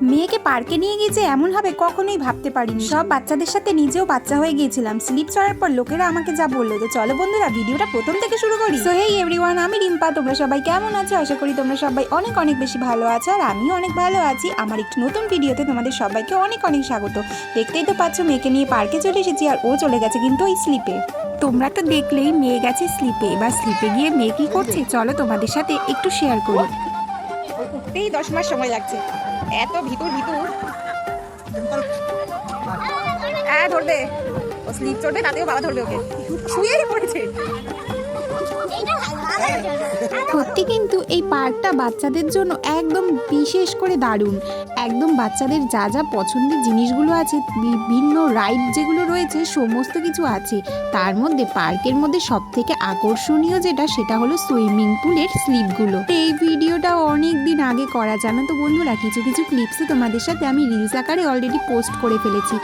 মেয়েকে পার্কে নিয়ে গিয়েছে এমন হবে কখনোই ভাবতে পারিনি। সব বাচ্চাদের সাথে নিজেও বাচ্চা হয়ে গিয়েছিলাম। স্লিপ চড়ার পর লোকেরা আমাকে যা বললো। তো চলো বন্ধুরা ভিডিওটা প্রথম থেকে শুরু করি। সো হেই এভরিওয়ান, আমি রিম্পা। তোমরা সবাই কেমন আছো? আশা করি তোমরা সবাই অনেক অনেক বেশি ভালো আছো, আর আমিও অনেক ভালো আছি। আমার একটি নতুন ভিডিওতে তোমাদের সবাইকে অনেক অনেক স্বাগত। দেখতেই তো পাচ্ছ মেয়েকে নিয়ে পার্কে চলে এসেছি, আর ও চলে গেছে কিন্তু ওই স্লিপে। তোমরা তো দেখলেই মেয়ে গেছে স্লিপে। এবার স্লিপে গিয়ে মেয়ে কি করছে চলো তোমাদের সাথে একটু শেয়ার করি। উঠতেই 10 মাস সময় লাগছে, এত ভিতর ধরবে ও, স্লিপ চড়বে, তাতেও বাবা ধরবে ওকে, শুয়েই পড়েছে। সত্যি কিন্তু এই পার্কটা বাচ্চাদের জন্য একদম বিশেষ করে দারুণ। একদম বাচ্চাদের যা যা পছন্দের জিনিসগুলো আছে, বিভিন্ন রাইড যেগুলো রয়েছে সমস্ত কিছু আছে। তার মধ্যে পার্কের মধ্যে সব থেকে আকর্ষণীয় যেটা, সেটা হলো সুইমিং পুলের স্লিপগুলো। এই ভিডিওটা অনেক দিন আগে করা, জানো তো বন্ধুরা। কিছু কিছু ক্লিপসও তোমাদের সাথে আমি রিলস আকারে অলরেডি পোস্ট করে ফেলেছি,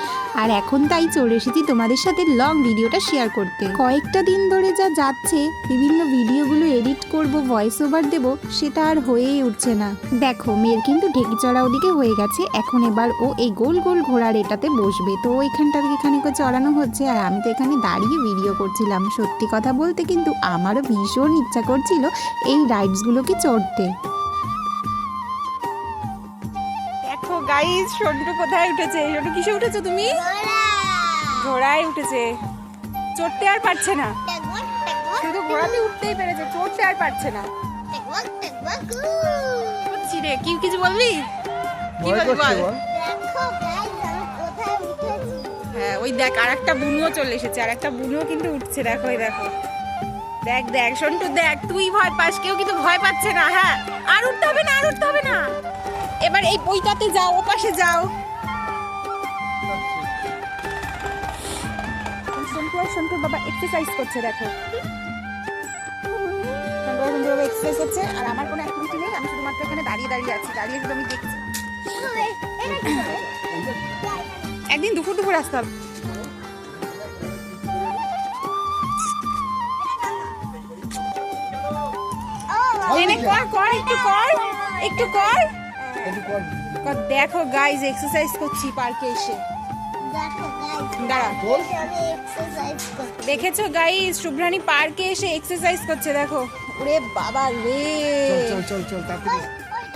আর এখন তাই চলে এসেছি তোমাদের সাথে লং ভিডিওটা শেয়ার করতে। কয়েকটা দিন ধরে যা যাচ্ছে, বিভিন্ন ভিডিওগুলো এডিট করব, ভয়েস ওভার দেবো, সেটা আর হয়েই উঠছে না। দেখো মেয়ের কিন্তু ঢেকি চড়া ওদিকে হয়ে গেছে। এখন এবার ও এই গোল গোল ঘোড়ার এটাতে বসবে। তো এখানটা এখানে চড়ানো হচ্ছে, আর আমি তো এখানে দাঁড়িয়ে ভিডিও করছিলাম। সত্যি কথা বলতে কিন্তু আমারও ভীষণ ইচ্ছা করছিল এই রাইডসগুলোকে চড়তে। দেখো গাইস, সন্টু কোথায় উঠেছে? সন্টু কিসে উঠেছো তুমি? ঘোড়ায় উঠেছে। চড়তে আর পারছে না, শুধু ঘোড়াতে উঠতেই পেরেছে, চড়তে আর পারছে না। রে কি কিছু বলবি? কি বলবি বল। হ্যাঁ ওই দেখ, আর একটা বুনুও চলে এসেছে, আর একটা বুনুও কিন্তু উঠছে। দেখো এই দেখো, দেখ দেখ সন্টু দেখ, তুই ভয় পাস, কেউ কিন্তু ভয় পাচ্ছে না। হ্যাঁ আর উঠতে হবে না, আর উঠতে হবে না। এবার এই বইটাতে যাও, ও পাশে যাও। সন্টু আর সন্টুর বাবা এক্সারসাইজ করছে। দেখো সন্টু বাবা এক্সারসাইজ করছে, আর আমার কোনো অ্যাক্টিভিটি নেই। আমি শুধুমাত্র এখানে দাঁড়িয়ে দাঁড়িয়ে আছি, দাঁড়িয়ে শুধু আমি দেখছি। একদিন দুপুর দুপুর আসতে হবে। একটু কর। দেখো গাইজ, এক্সারসাইজ করছি পার্কে এসে। দাঁড়া, দেখেছো গাইজ, শুভ্রানী পার্কে এসে এক্সারসাইজ করছে। দেখো ওরে বাবা রে।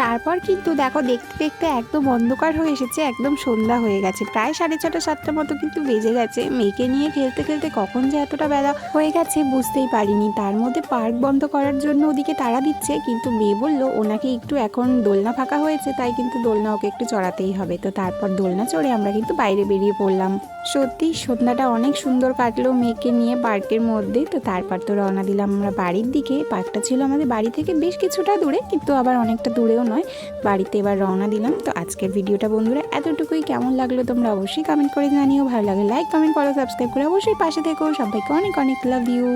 তারপর কিন্তু দেখো দেখতে দেখতে একদম অন্ধকার হয়ে এসেছে, একদম সন্ধ্যা হয়ে গেছে। প্রায় 6:30 7টার মতো কিন্তু বেজে গেছে। মেয়েকে নিয়ে খেলতে খেলতে কখন যে এতটা বেলা হয়ে গেছে বুঝতেই পারিনি। তার মধ্যে পার্ক বন্ধ করার জন্য ওদিকে তাড়া দিচ্ছে, কিন্তু মেয়ে বললো ওনাকে একটু এখন দোলনা ফাঁকা হয়েছে, তাই কিন্তু দোলনা ওকে একটু চড়াতেই হবে। তো তারপর দোলনা চড়ে আমরা কিন্তু বাইরে বেরিয়ে পড়লাম। সত্যি সন্ধ্যাটা অনেক সুন্দর কাটলো মেয়েকে নিয়ে পার্কের মধ্যে। তো তারপর তো রওনা দিলাম আমরা বাড়ির দিকে। পার্কটা ছিল আমাদের বাড়ি থেকে বেশ কিছুটা দূরে, কিন্তু আবার অনেকটা দূরেও নয়। বাড়িতে এবার রওনা দিলাম। তো আজকের ভিডিওটা বন্ধুরা এতটুকুই। কেমন লাগলো তোমরা অবশ্যই কমেন্ট করে জানিও। ভালো লাগে লাইক কমেন্ট করো, সাবস্ক্রাইব করে অবশ্যই পাশে থেকো। সবাইকে অনেক অনেক লাভ ইউ।